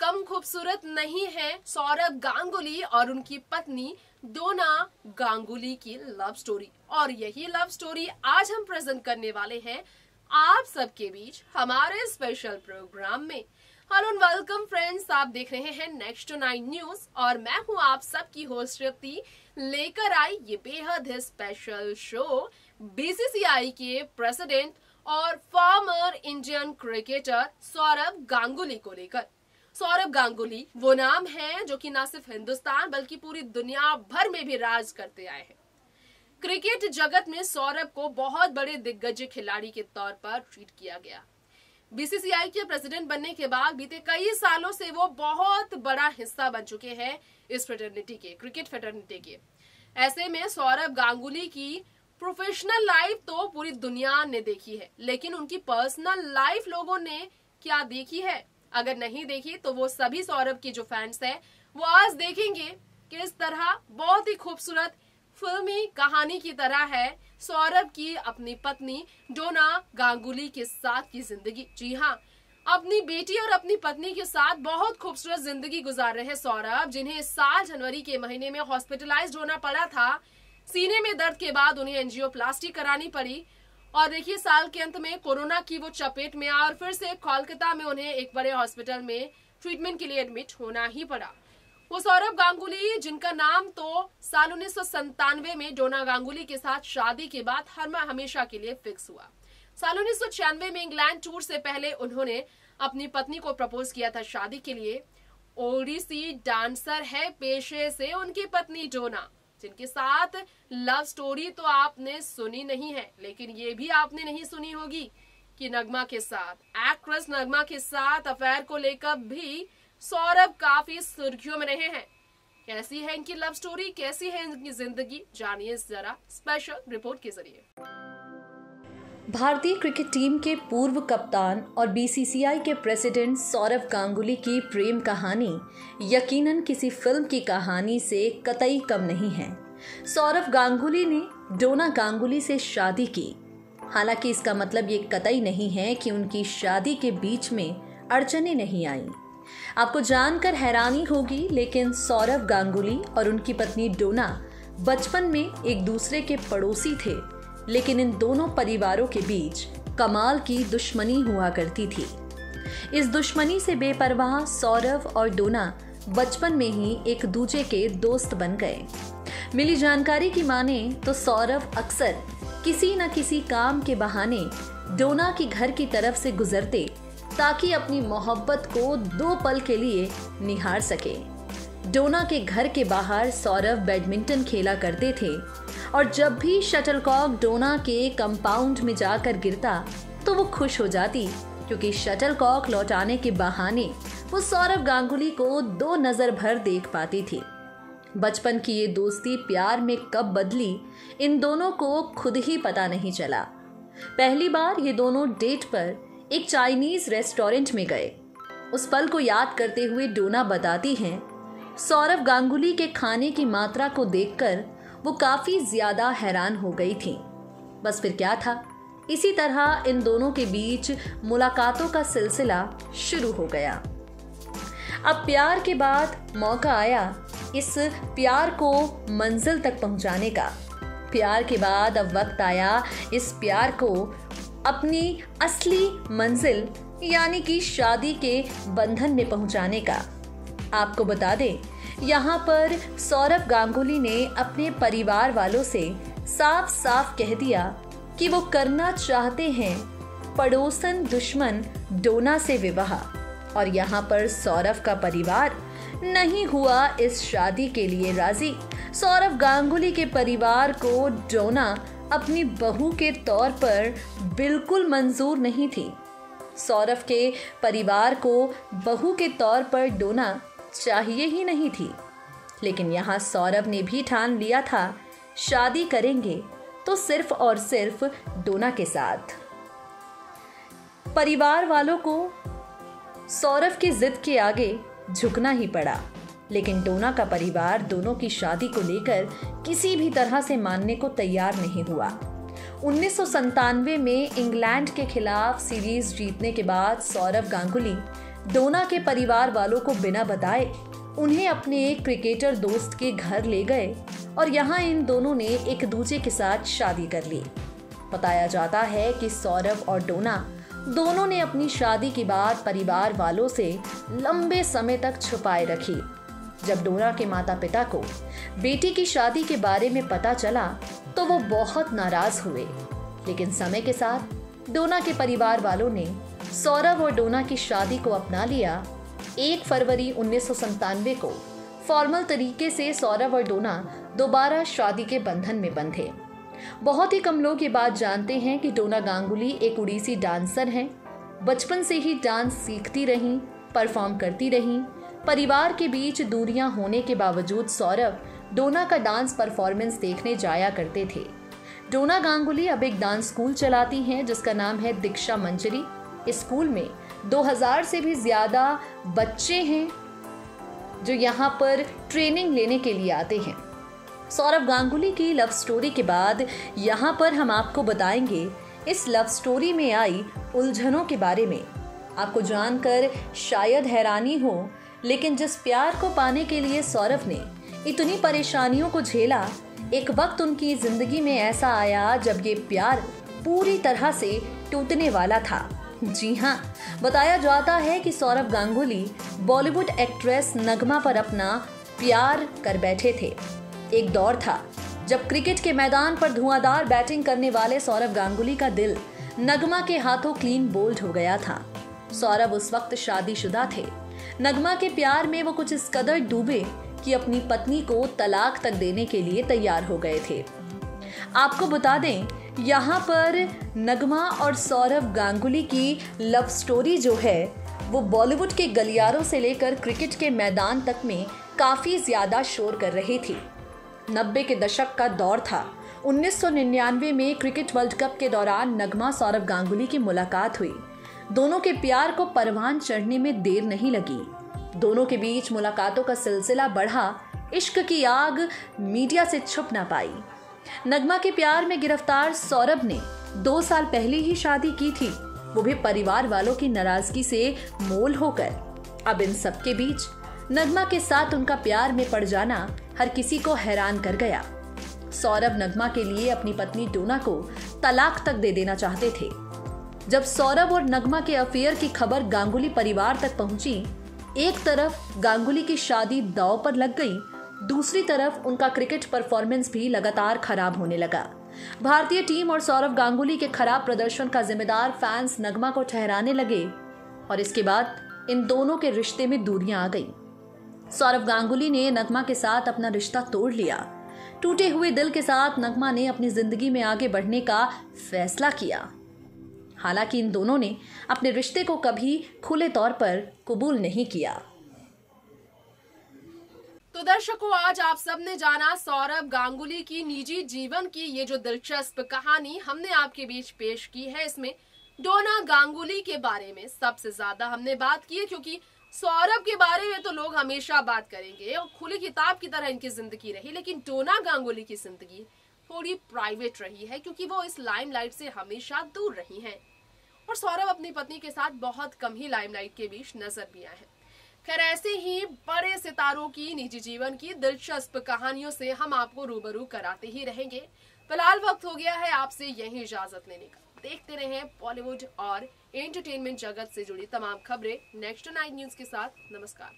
कम खूबसूरत नहीं है सौरभ गांगुली और उनकी पत्नी डोना गांगुली की लव स्टोरी। और यही लव स्टोरी आज हम प्रेजेंट करने वाले हैं आप सबके बीच हमारे स्पेशल प्रोग्राम में। हेलो एंड वेलकम फ्रेंड्स, आप देख रहे हैं नेक्स्ट टू 9 न्यूज और मैं हूं आप सबकी होस्ट श्रुति, लेकर आई ये बेहद ही स्पेशल शो बीसीसीआई के प्रेसिडेंट और former Indian cricketer Saurabh Ganguly को लेकर। सौरभ गांगुली वो नाम है जो कि न सिर्फ हिंदुस्तान बल्कि पूरी दुनिया भर में भी राज करते आए हैं। क्रिकेट जगत में सौरभ को बहुत बड़े दिग्गज खिलाड़ी के तौर पर ट्रीट किया गया। बीसीसीआई के प्रेसिडेंट बनने के बाद बीते कई सालों से वो बहुत बड़ा हिस्सा बन चुके हैं इस फ्रेटर्निटी के, क्रिकेट फ्रेटर्निटी के। ऐसे में सौरभ गांगुली की प्रोफेशनल लाइफ तो पूरी दुनिया ने देखी है, लेकिन उनकी पर्सनल लाइफ लोगों ने क्या देखी है? अगर नहीं देखी तो वो सभी सौरभ के जो फैंस हैं वो आज देखेंगे कि इस तरह बहुत ही खूबसूरत फिल्मी कहानी की तरह है सौरभ की अपनी पत्नी डोना गांगुली के साथ की जिंदगी। जी हाँ, अपनी बेटी और अपनी पत्नी के साथ बहुत खूबसूरत जिंदगी गुजार रहे हैं सौरभ, जिन्हें इस साल जनवरी के महीने में हॉस्पिटलाइज्ड होना पड़ा था। सीने में दर्द के बाद उन्हें एंजियोप्लास्टी करानी पड़ी और देखिए साल के अंत में कोरोना की वो चपेट में आए और फिर से कोलकाता में उन्हें एक बड़े हॉस्पिटल में ट्रीटमेंट के लिए एडमिट होना ही पड़ा। वो सौरभ गांगुली जिनका नाम तो साल 1997 में डोना गांगुली के साथ शादी के बाद हमेशा के लिए फिक्स हुआ। साल 1996 में इंग्लैंड टूर से पहले उन्होंने अपनी पत्नी को प्रपोज किया था शादी के लिए। ओडिसी डांसर है पेशे से उनकी पत्नी डोना, जिनके साथ लव स्टोरी तो आपने सुनी नहीं है, लेकिन ये भी आपने नहीं सुनी होगी कि नगमा के साथ, एक्ट्रेस नगमा के साथ अफेयर को लेकर भी सौरभ काफी सुर्खियों में रहे हैं। कैसी है इनकी लव स्टोरी, कैसी है इनकी जिंदगी, जानिए जरा स्पेशल रिपोर्ट के जरिए। भारतीय क्रिकेट टीम के पूर्व कप्तान और बीसीसीआई के प्रेसिडेंट सौरभ गांगुली की प्रेम कहानी यकीनन किसी फिल्म की कहानी से कतई कम नहीं है। सौरभ गांगुली ने डोना गांगुली से शादी की। हालांकि इसका मतलब ये कतई नहीं है कि उनकी शादी के बीच में अड़चनें नहीं आईं। आपको जानकर हैरानी होगी, लेकिन सौरभ गांगुली और उनकी पत्नी डोना बचपन में एक दूसरे के पड़ोसी थे, लेकिन इन दोनों परिवारों के बीच कमाल की दुश्मनी हुआ करती थी। इस दुश्मनी से बेपरवाह सौरभ और डोना बचपन में ही एक दूसरे के दोस्त बन गए। मिली जानकारी की माने तो सौरभ अक्सर किसी न किसी काम के बहाने डोना की घर की तरफ से गुजरते ताकि अपनी मोहब्बत को 2 पल के लिए निहार सके। डोना के घर के बाहर सौरभ बैडमिंटन खेला करते थे और जब भी शटलकॉक डोना के कंपाउंड में जाकर गिरता तो वो खुश हो जाती, क्योंकि शटलकॉक लौटाने के बहाने वो सौरभ गांगुली को 2 नजर भर देख पाती थी। बचपन की ये दोस्ती प्यार में कब बदली, इन दोनों को खुद ही पता नहीं चला। पहली बार ये दोनों डेट पर एक चाइनीज रेस्टोरेंट में गए। उस पल को याद करते हुए डोना बताती हैं, सौरभ गांगुली के खाने की मात्रा को देखकर वो काफी ज्यादा हैरान हो गई थी। बस फिर क्या था, इसी तरह इन दोनों के बीच मुलाकातों का सिलसिला शुरू हो गया। अब प्यार के बाद मौका आया इस प्यार को मंजिल तक पहुंचाने का। प्यार के बाद अब वक्त आया इस प्यार को अपनी असली मंजिल यानी कि शादी के बंधन में पहुंचाने का। आपको बता दें, यहाँ पर सौरभ गांगुली ने अपने परिवार वालों से साफ साफ कह दिया कि वो करना चाहते हैं पड़ोसन दुश्मन डोना से विवाह, और यहाँ पर सौरभ का परिवार नहीं हुआ इस शादी के लिए राजी। सौरभ गांगुली के परिवार को डोना अपनी बहू के तौर पर बिल्कुल मंजूर नहीं थी। सौरभ के परिवार को बहू के तौर पर डोना चाहिए ही नहीं थी, लेकिन यहाँ सौरभ ने भी ठान लिया था शादी करेंगे तो सिर्फ और सिर्फ डोना के साथ। परिवार वालों को सौरभ की जिद के आगे झुकना ही पड़ा, लेकिन डोना का परिवार दोनों की शादी को लेकर किसी भी तरह से मानने को तैयार नहीं हुआ। 1997 में इंग्लैंड के खिलाफ सीरीज जीतने के बाद सौरभ गांगुली डोना के परिवार वालों को बिना बताए उन्हें अपने एक क्रिकेटर दोस्त के घर ले गए और यहाँ इन दोनों ने एक दूसरे के साथ शादी कर ली। बताया जाता है कि सौरभ और डोना दोनों ने अपनी शादी की बात परिवार वालों से लंबे समय तक छुपाए रखी। जब डोना के माता पिता को बेटी की शादी के बारे में पता चला तो वो बहुत नाराज हुए, लेकिन समय के साथ डोना के परिवार वालों ने सौरभ और डोना की शादी को अपना लिया। 1 फरवरी 1997 को फॉर्मल तरीके से सौरभ और डोना दोबारा शादी के बंधन में बंधे। बहुत ही कम लोग ये बात जानते हैं कि डोना गांगुली एक उड़ीसी डांसर हैं। बचपन से ही डांस सीखती रहीं, परफॉर्म करती रहीं। परिवार के बीच दूरियां होने के बावजूद सौरभ डोना का डांस परफॉर्मेंस देखने जाया करते थे। डोना गांगुली अब एक डांस स्कूल चलाती हैं जिसका नाम है दीक्षा मंजरी। इस स्कूल में 2000 से भी ज्यादा बच्चे हैं जो यहाँ पर ट्रेनिंग लेने के लिए आते हैं। सौरभ गांगुली की लव स्टोरी के बाद यहाँ पर हम आपको बताएंगे इस लव स्टोरी में आई उलझनों के बारे में। आपको जानकर शायद हैरानी हो, लेकिन जिस प्यार को पाने के लिए सौरभ ने इतनी परेशानियों को झेला, एक वक्त उनकी जिंदगी में ऐसा आया जब ये प्यार पूरी तरह से टूटने वाला था। जी हाँ, बताया जाता है कि सौरभ गांगुली बॉलीवुड एक्ट्रेस नगमा पर अपना प्यार कर बैठे थे। एक दौर था जब क्रिकेट के मैदान पर धुआंधार बैटिंग करने वाले सौरभ गांगुली का दिल नगमा के हाथों क्लीन बोल्ड हो गया था। सौरभ उस वक्त शादीशुदा थे। नगमा के प्यार में वो कुछ इस कदर डूबे कि अपनी पत्नी को तलाक तक देने के लिए तैयार हो गए थे। आपको बता दें, यहाँ पर नगमा और सौरभ गांगुली की लव स्टोरी जो है वो बॉलीवुड के गलियारों से लेकर क्रिकेट के मैदान तक में काफी ज्यादा शोर कर रही थी। 90 के दशक का दौर था। 1999 में क्रिकेट वर्ल्ड कप के दौरान नगमा सौरभ गांगुली की मुलाकात हुई। दोनों के प्यार को परवान चढ़ने में देर नहीं लगी। दोनों के बीच मुलाकातों का सिलसिला बढ़ा। इश्क की आग मीडिया से छुप ना पाई। नगमा के प्यार में गिरफ्तार सौरभ ने 2 साल पहले ही शादी की थी, वो भी परिवार वालों की नाराजगी से मोल होकर। अब इन सब के बीच नगमा के साथ उनका प्यार में पड़ जाना हर किसी को हैरान कर गया। सौरभ नगमा के लिए अपनी पत्नी डोना को तलाक तक दे देना चाहते थे। जब सौरभ और नगमा के अफेयर की खबर गांगुली परिवार तक पहुंची, एक तरफ गांगुली की शादी दांव पर लग गई, दूसरी तरफ उनका क्रिकेट परफॉर्मेंस भी लगातार खराब होने लगा। भारतीय टीम और सौरभ गांगुली के खराब प्रदर्शन का जिम्मेदार फैंस नगमा को ठहराने लगे और इसके बाद इन दोनों के रिश्ते में दूरियां आ गई। सौरभ गांगुली ने नगमा के साथ अपना रिश्ता तोड़ लिया। टूटे हुए दिल के साथ नगमा ने अपनी जिंदगी में आगे बढ़ने का फैसला किया। हालांकि इन दोनों ने अपने रिश्ते को कभी खुले तौर पर कबूल नहीं किया। तो दर्शकों, आज आप सबने जाना सौरभ गांगुली की निजी जीवन की ये जो दिलचस्प कहानी हमने आपके बीच पेश की है। इसमें डोना गांगुली के बारे में सबसे ज्यादा हमने बात की है, क्योंकि सौरभ के बारे में तो लोग हमेशा बात करेंगे और खुली किताब की तरह इनकी जिंदगी रही, लेकिन डोना गांगुली की जिंदगी थोड़ी प्राइवेट रही है क्योंकि वो इस लाइमलाइट से हमेशा दूर रही हैं और सौरभ अपनी पत्नी के साथ बहुत कम ही लाइमलाइट के बीच नजर भी आए हैं। खैर, ऐसे ही बड़े सितारों की निजी जीवन की दिलचस्प कहानियों से हम आपको रूबरू कराते ही रहेंगे। फिलहाल वक्त हो गया है आपसे यही इजाजत लेने का। देखते रहें बॉलीवुड और एंटरटेनमेंट जगत से जुड़ी तमाम खबरें नेक्स्ट 9 न्यूज के साथ। नमस्कार।